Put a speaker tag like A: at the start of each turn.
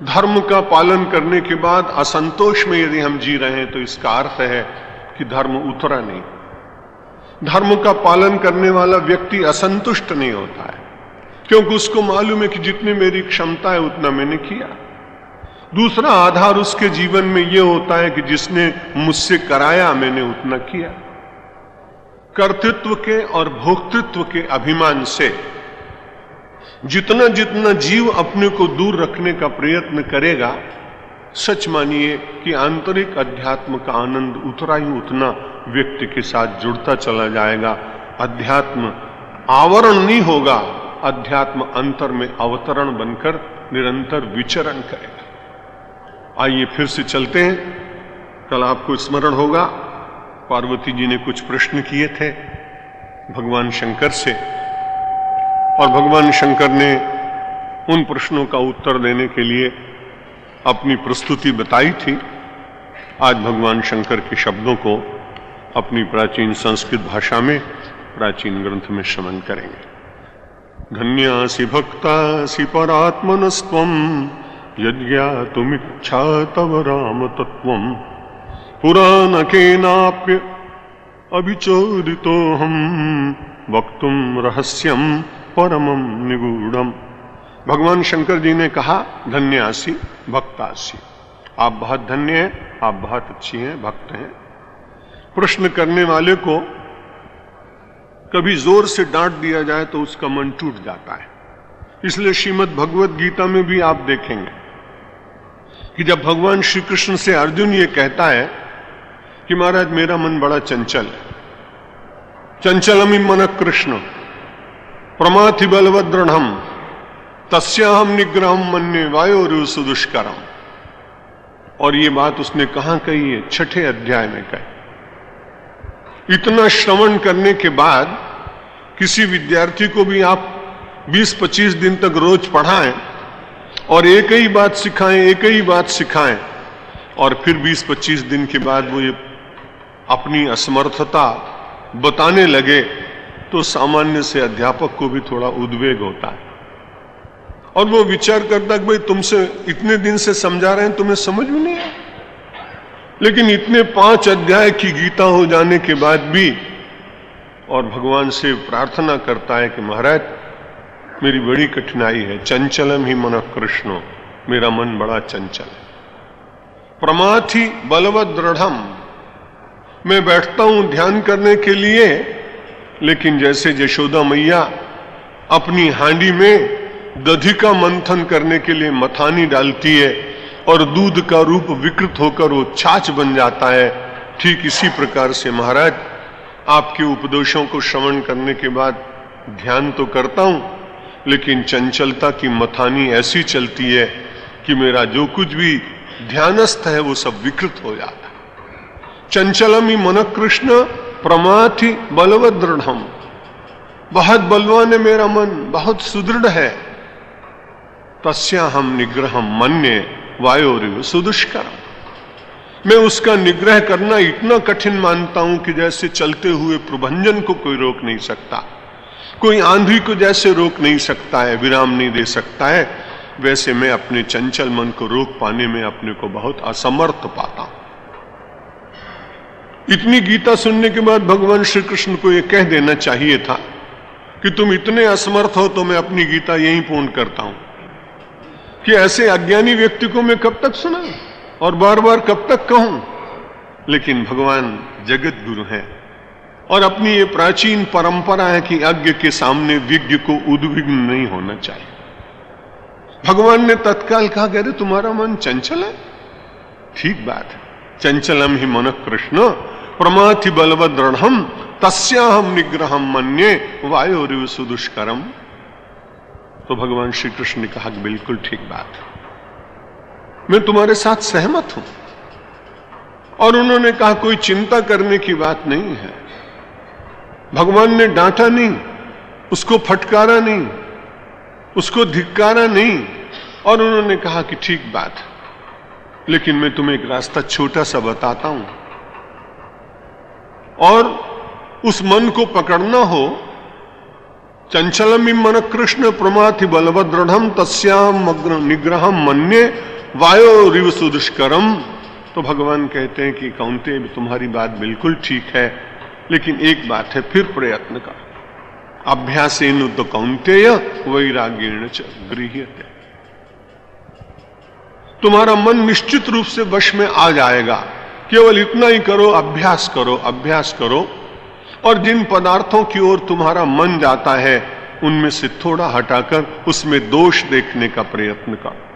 A: धर्म का पालन करने के बाद असंतोष में यदि हम जी रहे हैं तो इसका अर्थ है कि धर्म उतरा नहीं। धर्म का पालन करने वाला व्यक्ति असंतुष्ट नहीं होता है, क्योंकि उसको मालूम है कि जितनी मेरी क्षमता है उतना मैंने किया। दूसरा आधार उसके जीवन में यह होता है कि जिसने मुझसे कराया मैंने उतना किया। कर्तृत्व के और भोक्तृत्व के अभिमान से जितना जितना जीव अपने को दूर रखने का प्रयत्न करेगा, सच मानिए कि आंतरिक अध्यात्म का आनंद उतना ही उतना व्यक्ति के साथ जुड़ता चला जाएगा। अध्यात्म आवरण नहीं होगा, अध्यात्म अंतर में अवतरण बनकर निरंतर विचरण करेगा। आइए फिर से चलते हैं। कल आपको स्मरण होगा पार्वती जी ने कुछ प्रश्न किए थे भगवान शंकर से, और भगवान शंकर ने उन प्रश्नों का उत्तर देने के लिए अपनी प्रस्तुति बताई थी। आज भगवान शंकर के शब्दों को अपनी प्राचीन संस्कृत भाषा में प्राचीन ग्रंथ में श्रवण करेंगे। धन्यासि भक्तासि परात्मनस्त्वं यज्ञातुमिच्छा तव राम तत्त्वं पुराणकेनाप्य अभिचोदितोऽहं वक्तुं रहस्यं परमं निगूढ़म। भगवान शंकर जी ने कहा, धन्यासि भक्तासि, आप बहुत धन्य हैं, आप बहुत अच्छी हैं, भक्त हैं। प्रश्न करने वाले को कभी जोर से डांट दिया जाए तो उसका मन टूट जाता है। इसलिए श्रीमद् भगवत गीता में भी आप देखेंगे कि जब भगवान श्री कृष्ण से अर्जुन ये कहता है कि महाराज मेरा मन बड़ा चंचल है, चंचलमि मन कृष्ण प्रमाथि बलवद दृढ़म तस्याहम निग्रहम मन्ये वायोरु सुदुष्करम। और ये बात उसने कहां कही है? 6 अध्याय में कही। इतना श्रवण करने के बाद किसी विद्यार्थी को भी आप 20-25 दिन तक रोज पढ़ाएं और एक ही बात सिखाएं, और फिर 20-25 दिन के बाद वो ये अपनी असमर्थता बताने लगे, तो सामान्य से अध्यापक को भी थोड़ा उद्वेग होता है और वो विचार करता कि भाई तुमसे इतने दिन से समझा रहे हैं, तुम्हें समझ में नहीं आया। लेकिन इतने 5 अध्याय की गीता हो जाने के बाद भी और भगवान से प्रार्थना करता है कि महाराज मेरी बड़ी कठिनाई है, चंचलम ही मन कृष्णो, मेरा मन बड़ा चंचल है। प्रमाथि बलवद दृढ़म, मैं बैठता हूं ध्यान करने के लिए, लेकिन जैसे यशोदा मैया अपनी हांडी में दधी का मंथन करने के लिए मथानी डालती है और दूध का रूप विकृत होकर वो छाछ बन जाता है, ठीक इसी प्रकार से महाराज आपके उपदेशों को श्रवण करने के बाद ध्यान तो करता हूं, लेकिन चंचलता की मथानी ऐसी चलती है कि मेरा जो कुछ भी ध्यानस्थ है वो सब विकृत हो जाता है। चंचलमी मन कृष्ण प्रमाथि बलवद दृढ़म, बहुत बलवान है मेरा मन, बहुत सुदृढ़ है। तस्याहम निग्रहम मन्ये वायोरिव सुदुष्करम, मैं उसका निग्रह करना इतना कठिन मानता हूं कि जैसे चलते हुए प्रभंजन को कोई रोक नहीं सकता, कोई आंधी को जैसे रोक नहीं सकता है, विराम नहीं दे सकता है, वैसे मैं अपने चंचल मन को रोक पाने में अपने को बहुत असमर्थ पाता हूं। इतनी गीता सुनने के बाद भगवान श्री कृष्ण को यह कह देना चाहिए था कि तुम इतने असमर्थ हो तो मैं अपनी गीता यहीं पूर्ण करता हूं, कि ऐसे अज्ञानी व्यक्ति को मैं कब तक सुना और बार बार कब तक कहूं। लेकिन भगवान जगत गुरु हैं और अपनी ये प्राचीन परंपरा है कि अज्ञ के सामने विज्ञ को उद्विग्न नहीं होना चाहिए। भगवान ने तत्काल कहा, कह रहे तुम्हारा मन चंचल है, ठीक बात है, चंचलम ही मन कृष्ण प्रमाथि बलवद दृढ़म तस्याहम निग्रहम मन्ये वायोरिव सुदुष्करम। तो भगवान श्री कृष्ण ने कहा कि बिल्कुल ठीक बात है, मैं तुम्हारे साथ सहमत हूं। और उन्होंने कहा कोई चिंता करने की बात नहीं है। भगवान ने डांटा नहीं, उसको फटकारा नहीं, उसको धिक्कारा नहीं, और उन्होंने कहा कि ठीक बात है, लेकिन मैं तुम्हें एक रास्ता छोटा सा बताता हूं, और उस मन को पकड़ना हो चंचलम मन कृष्ण प्रमाथि बलवदृढ़ तस्याम निग्रहम मन्ये वायोरिव सुदुष्करम। तो भगवान कहते हैं कि कौन्तेय तुम्हारी बात बिल्कुल ठीक है, लेकिन एक बात है, फिर प्रयत्न कर। अभ्यासेन तो कौन्तेय वैराग्येण च गृह्यते। तुम्हारा मन निश्चित रूप से वश में आ जाएगा। केवल इतना ही करो, अभ्यास करो, अभ्यास करो। और जिन पदार्थों की ओर तुम्हारा मन जाता है उनमें से थोड़ा हटाकर उसमें दोष देखने का प्रयत्न करो।